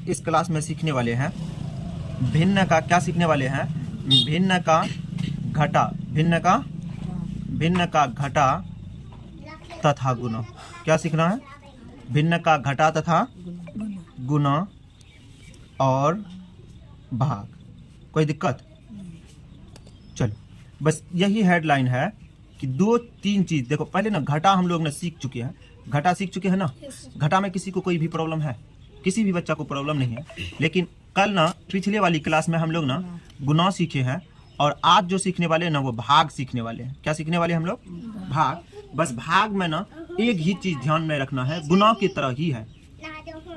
इस क्लास में सीखने वाले हैं भिन्न का, क्या सीखने वाले हैं? भिन्न का घटा, भिन्न का घटा तथा गुना। क्या सीखना है? भिन्न का घटा तथा गुना और भाग। कोई दिक्कत? चलो, बस यही हेडलाइन है कि 2-3 चीज देखो। पहले ना घटा हम लोग ने सीख चुके हैं, घटा सीख चुके हैं ना। घटा में किसी को कोई भी प्रॉब्लम है? किसी भी बच्चा को प्रॉब्लम नहीं है। लेकिन कल ना पिछले वाली क्लास में हम लोग ना गुना सीखे हैं, और आज जो सीखने वाले हैं ना वो भाग सीखने वाले हैं। क्या सीखने वाले हैं हम लोग? भाग। बस भाग में ना एक ही चीज ध्यान में रखना है, गुना की तरह ही है,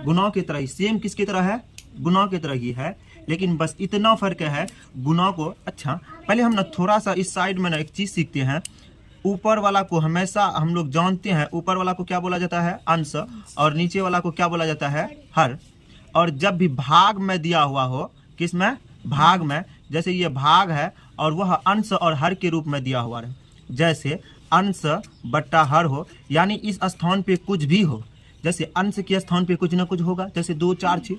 गुना की तरह ही, सेम किसकी तरह है? गुना की तरह ही है। लेकिन बस इतना फर्क है गुना को। अच्छा, पहले हम ना थोड़ा सा इस साइड में ना एक चीज सीखते हैं। ऊपर वाला को हमेशा हम लोग जानते हैं, ऊपर वाला को क्या बोला जाता है? अंश। और नीचे वाला को क्या बोला जाता है? हर। और जब भी भाग में दिया हुआ हो, किस में? भाग में। जैसे ये भाग है और वह अंश और हर के रूप में दिया हुआ है, जैसे अंश बट्टा हर हो, यानी इस स्थान पे कुछ भी हो। जैसे अंश के स्थान पे कुछ ना कुछ होगा, जैसे 2, 4, 6।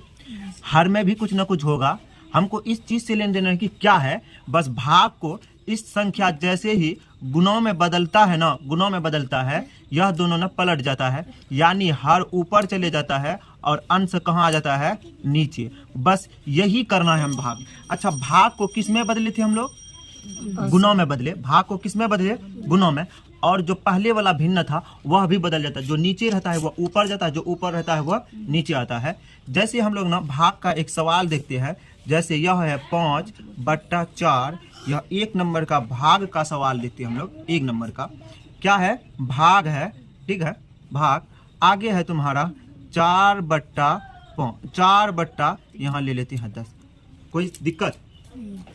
हर में भी कुछ ना कुछ होगा। हमको इस चीज से लेन देन है कि क्या है, बस भाग को इस संख्या जैसे ही गुणों में बदलता है ना, गुणों में बदलता है, यह दोनों ना पलट जाता है, यानी हर ऊपर चले जाता है और अंश कहाँ आ जाता है? नीचे। बस यही करना है हम भाग। अच्छा, भाग को किस में बदले थे हम लोग? गुणों में बदले। भाग को किस में बदले? गुणों में। और जो पहले वाला भिन्न था वह भी बदल जाता है। जो नीचे रहता है वह ऊपर जाता है, जो ऊपर रहता है वह नीचे आता है। जैसे हम लोग ना भाग का एक सवाल देखते हैं, जैसे यह है 5/4। यह 1 नंबर का भाग का सवाल देखते हैं हम लोग। 1 नंबर का क्या है? भाग है, ठीक है, भाग। आगे है तुम्हारा 4/5, 4 यहाँ ले लेते हैं 10। कोई दिक्कत?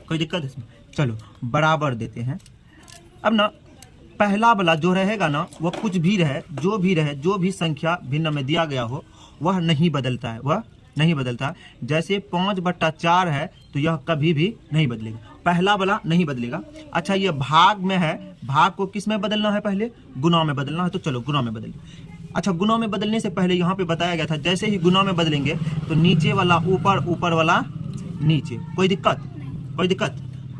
कोई दिक्कत इसमें? चलो, बराबर देते हैं। अब ना पहला वाला जो रहेगा ना, वह कुछ भी रहे, जो भी रहे, जो भी संख्या भिन्न में दिया गया हो, वह नहीं बदलता है, वह नहीं बदलता। जैसे 5/4 है तो यह कभी भी नहीं बदलेगा, पहला वाला नहीं बदलेगा। अच्छा, ये भाग में है, भाग को किस में बदलना है? पहले गुणा में बदलना है, तो चलो गुणा में बदलिए। अच्छा, गुणा में बदलने से पहले यहाँ पे बताया गया था, जैसे ही गुणा में बदलेंगे तो नीचे वाला ऊपर, ऊपर वाला नीचे। कोई दिक्कत? कोई दिक्कत?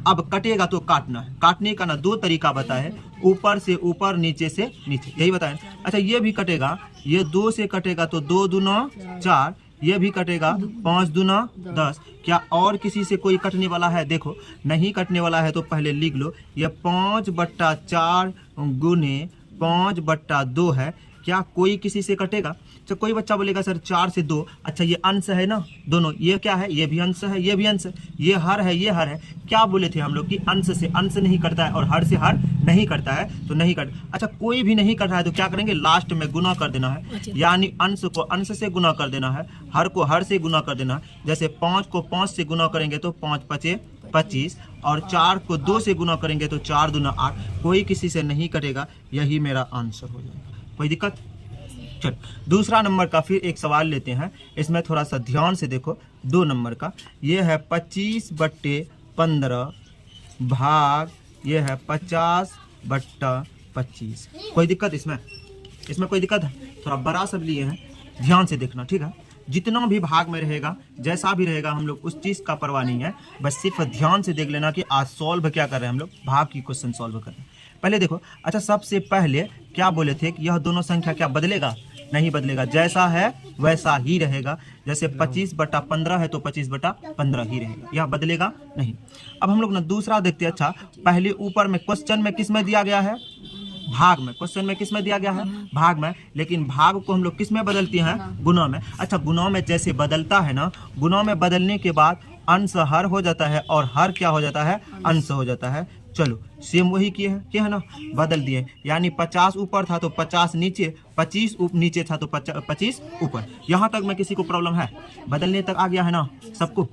अब कटेगा तो काटना है। काटने का ना 2 तरीका बताए, ऊपर से ऊपर, नीचे से नीचे, यही बताएं। अच्छा, ये भी कटेगा, ये 2 से कटेगा तो 2 दूना 4, ये भी कटेगा 5 दूना 10। क्या और किसी से कोई कटने वाला है? देखो, नहीं कटने वाला है तो पहले लिख लो, ये 5/4 गुने 5/2 है। क्या कोई किसी से कटेगा? अच्छा, कोई बच्चा बोलेगा सर 4 से 2। अच्छा, ये अंश है ना दोनों, ये क्या है? ये भी अंश है, ये भी अंश है, ये हर है, ये हर है। क्या बोले थे हम लोग कि अंश से अंश नहीं कटता है और हर से हर नहीं कटता है, तो नहीं कट। अच्छा, कोई भी नहीं कट रहा है तो क्या करेंगे? लास्ट में गुना कर देना है, यानी अंश को अंश से गुना कर देना है, हर को हर से गुना कर देना है। जैसे 5 को 5 से गुना करेंगे तो 5×5 = 25, और 4 को 2 से गुना करेंगे तो 4 दूना 8। कोई किसी से नहीं कटेगा, यही मेरा आंसर हो जाएगा। कोई दिक्कत? चल, दूसरा नंबर का फिर एक सवाल लेते हैं। इसमें थोड़ा सा ध्यान से देखो, 2 नंबर का ये है 25/15 भाग, ये है 50/25। कोई दिक्कत इसमें? इसमें कोई दिक्कत है? थोड़ा बड़ा सब लिए हैं, ध्यान से देखना, ठीक है। जितना भी भाग में रहेगा, जैसा भी रहेगा, हम लोग उस चीज़ का परवाह नहीं है, बस सिर्फ ध्यान से देख लेना कि आज सॉल्व क्या कर रहे हैं हम लोग, भाग की क्वेश्चन सॉल्व कर रहे हैं। पहले देखो, अच्छा, सबसे पहले क्या बोले थे कि यह दोनों संख्या क्या बदलेगा? नहीं बदलेगा, जैसा है वैसा ही रहेगा। जैसे 25/15 है तो 25/15 ही रहेगा, यह बदलेगा नहीं। अब हम लोग ना दूसरा देखते हैं। अच्छा, पहले ऊपर में क्वेश्चन में किस में दिया गया है? भाग में। क्वेश्चन में किस में दिया गया है? भाग में। लेकिन भाग को हम लोग किस में बदलते हैं? गुणा में। अच्छा, गुणा में जैसे बदलता है ना, गुणा में बदलने के बाद अंश हर हो जाता है और हर क्या हो जाता है? अंश हो जाता है। चलो, सेम वही किए हैं, क्या है ना, बदल दिए। यानी 50 ऊपर था तो 50 नीचे, 25 नीचे था तो 25 ऊपर। यहाँ तक में किसी को प्रॉब्लम है? बदलने तक आ गया है ना सबको?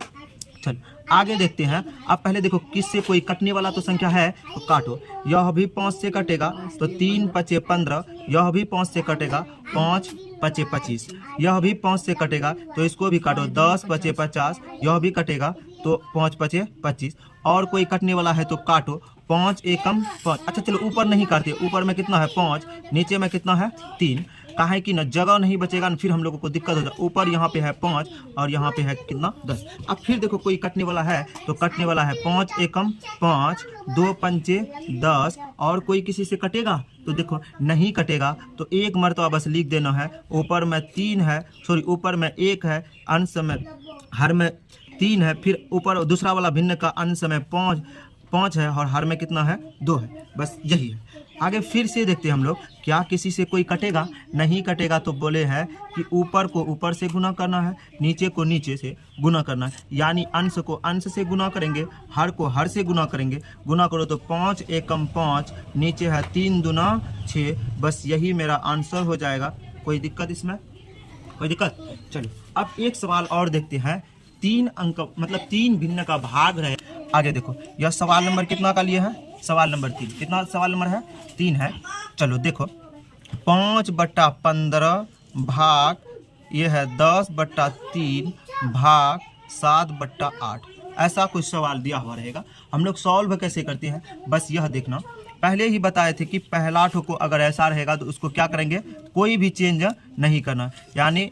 चल, आगे देखते हैं। अब पहले देखो, किससे कोई कटने वाला तो संख्या है तो काटो। यह भी 5 से कटेगा तो 3×5 = 15। यह भी 5 से कटेगा, 5×5 = 25। यह भी 5 से कटेगा तो इसको भी काटो, 10×5 = 50। यह भी कटेगा तो 5×5 = 25। और कोई कटने वाला है तो काटो, 5×1 = 5। अच्छा, चलो ऊपर नहीं काटते, ऊपर में कितना है? 5, नीचे में कितना है? 3। काहे कि ना जगह नहीं बचेगा ना, फिर हम लोगों को दिक्कत होता है। ऊपर यहाँ पे है 5 और यहाँ पे है कितना 10। अब फिर देखो कोई कटने वाला है तो कटने वाला है 5 एकम 5, 2 पंचे 10। और कोई किसी से कटेगा तो देखो नहीं कटेगा, तो एक मरतबा बस लिख देना है। ऊपर में 3 है, सॉरी ऊपर में 1 है, अंश में हर में 3 है, फिर ऊपर दूसरा वाला भिन्न का अंश में 5 है और हर में कितना है 2 है। बस यही है। आगे फिर से देखते हैं हम लोग, क्या किसी से कोई कटेगा? नहीं कटेगा। तो बोले है कि ऊपर को ऊपर से गुना करना है, नीचे को नीचे से गुना करना है, यानी अंश को अंश से गुना करेंगे, हर को हर से गुना करेंगे। गुना करो तो 5 एकम 5, नीचे है 3 दूना 6। बस यही मेरा आंसर हो जाएगा। कोई दिक्कत इसमें? कोई दिक्कत? चलो अब एक सवाल और देखते हैं। 3 अंक मतलब 3 भिन्न का भाग रहे। आगे देखो, यह सवाल नंबर कितना का लिए है? सवाल नंबर 3। कितना सवाल नंबर है? 3 है। चलो देखो, 5/15 भाग ये है 10/3 भाग 7/8। ऐसा कुछ सवाल दिया हुआ रहेगा। हम लोग सॉल्व कैसे करते हैं बस यह देखना। पहले ही बताए थे कि पहला ठो को अगर ऐसा रहेगा तो उसको क्या करेंगे, कोई भी चेंज नहीं करना, यानी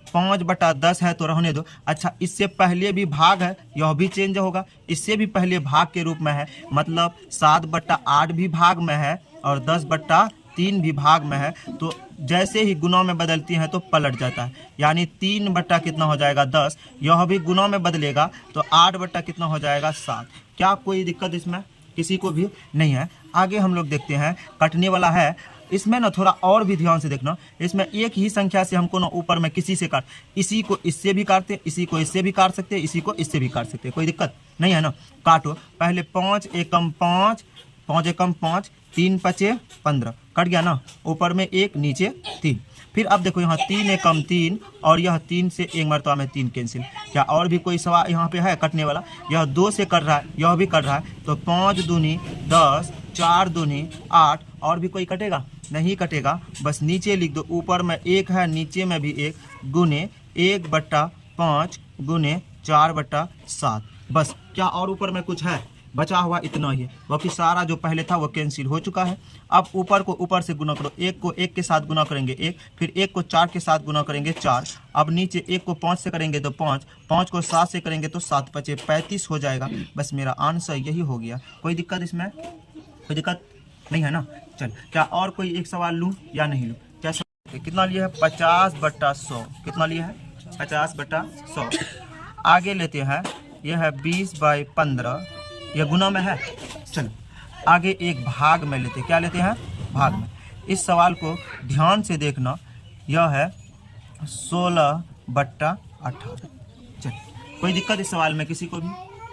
5/10 है तो रहने दो। अच्छा, इससे पहले भी भाग है, यह भी चेंज होगा। इससे भी पहले भाग के रूप में है, मतलब 7/8 भी भाग में है और 10/3 भी भाग में है। तो जैसे ही गुना में बदलती हैं तो पलट जाता है, यानी 3 कितना हो जाएगा 10। यह भी गुना में बदलेगा तो 8 कितना हो जाएगा 7। क्या कोई दिक्कत इसमें किसी को भी नहीं है? आगे हम लोग देखते हैं, कटने वाला है। इसमें ना थोड़ा और भी ध्यान से देखना। इसमें एक ही संख्या से हमको ना ऊपर में किसी से काट, इसी को इससे भी काटते, इसी को इससे भी काट सकते, इसी को इससे भी काट सकते। कोई दिक्कत नहीं है ना? काटो। पहले 5 एकम 5, 5 एकम 5, 3 5 15 कट गया ना। ऊपर में 1, नीचे 3। फिर अब देखो यहाँ 3 एकम 3 और यह 3 से एक मरतबा में 3 कैंसिल। क्या और भी कोई सवाल यहाँ पे है कटने वाला? यह 2 से कट रहा है, यह भी कट रहा है, तो 5 दूनी 10, 4 दूनी 8। और भी कोई कटेगा? नहीं कटेगा। बस नीचे लिख दो, ऊपर में 1 है, नीचे में भी 1, गुने 1/5 गुने 4/7। बस क्या और ऊपर में कुछ है? बचा हुआ इतना ही है, बाकी सारा जो पहले था वो कैंसिल हो चुका है। अब ऊपर को ऊपर से गुना करो। 1 को 1 के साथ गुना करेंगे 1, फिर 1 को 4 के साथ गुना करेंगे 4। अब नीचे 1 को 5 से करेंगे तो 5, 5 को 7 से करेंगे तो 7 5 35 हो जाएगा। बस मेरा आंसर यही हो गया। कोई दिक्कत इसमें? कोई दिक्कत नहीं है ना? चल, क्या और कोई एक सवाल लूँ या नहीं लूँ? क्या सवाल? कितना लिया है? 50/100। कितना लिया है? 50/100। आगे लेते हैं, यह है 20/15, यह गुना में है। चलो आगे एक भाग में लेते हैं। क्या लेते हैं? भाग में। इस सवाल को ध्यान से देखना। यह है 16/18। चल, कोई दिक्कत इस सवाल में किसी को भी?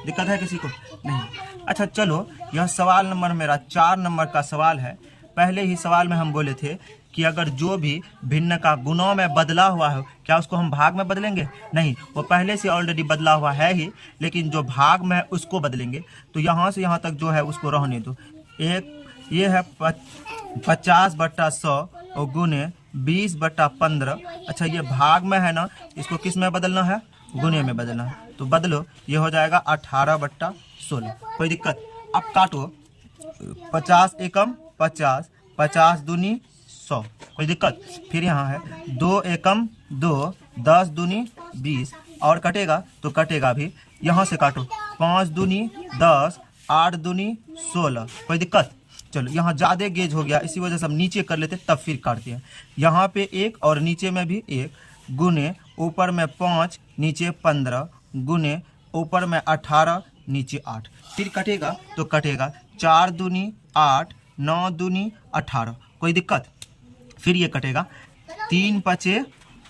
दिक्कत है किसी को? नहीं। अच्छा चलो, यह सवाल नंबर मेरा 4 नंबर का सवाल है। पहले ही सवाल में हम बोले थे कि अगर जो भी भिन्न का गुणों में बदला हुआ है, क्या उसको हम भाग में बदलेंगे? नहीं, वो पहले से ऑलरेडी बदला हुआ है ही, लेकिन जो भाग में है उसको बदलेंगे। तो यहाँ से यहाँ तक जो है उसको रहने दो। एक ये है 50/100 और गुने 20/15। अच्छा, ये भाग में है ना, इसको किस में बदलना है? गुने में बदलना है। तो बदलो, ये हो जाएगा 18/16। कोई दिक्कत? अब काटो। 50 एकम 50, 50 दूनी 100। कोई दिक्कत? फिर यहाँ है 2 एकम 2, 10 दूनी 20। और कटेगा तो कटेगा भी, यहाँ से काटो। 5 दूनी 10, 8 दूनी 16। कोई दिक्कत? चलो, यहाँ ज़्यादा गेज हो गया, इसी वजह से हम नीचे कर लेते तब फिर काटते हैं। यहाँ पे 1 और नीचे में भी 1, गुने ऊपर में 5 नीचे 15, गुने ऊपर में 18 नीचे 8। फिर कटेगा तो कटेगा 4 दूनी 8, 9 दूनी 18। कोई दिक्कत? फिर ये कटेगा 3 5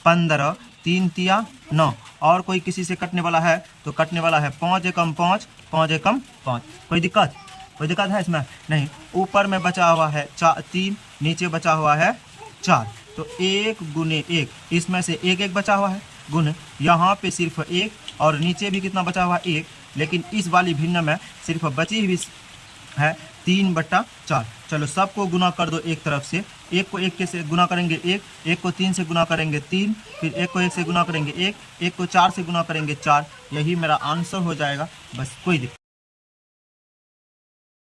15, 3 तिया 9। और कोई किसी से कटने वाला है तो कटने वाला है 5 एकम 5, 5 एकम 5। कोई दिक्कत? कोई दिक्कत है इसमें? नहीं। ऊपर में बचा हुआ है 3, नीचे बचा हुआ है 4, तो 1 गुने 1, इसमें से 1 1 बचा हुआ है, गुने यहाँ पे सिर्फ 1 और नीचे भी कितना बचा हुआ है? 1। लेकिन इस वाली भिन्न में सिर्फ बची हुई है 3/4। चलो सबको गुना कर दो एक तरफ से। 1 को 1 के से गुना करेंगे 1, 1 को 3 से गुना करेंगे 3, फिर 1 को 1 से गुना करेंगे 1, 1 को 4 से गुना करेंगे 4। यही मेरा आंसर हो जाएगा। बस कोई दिक्कत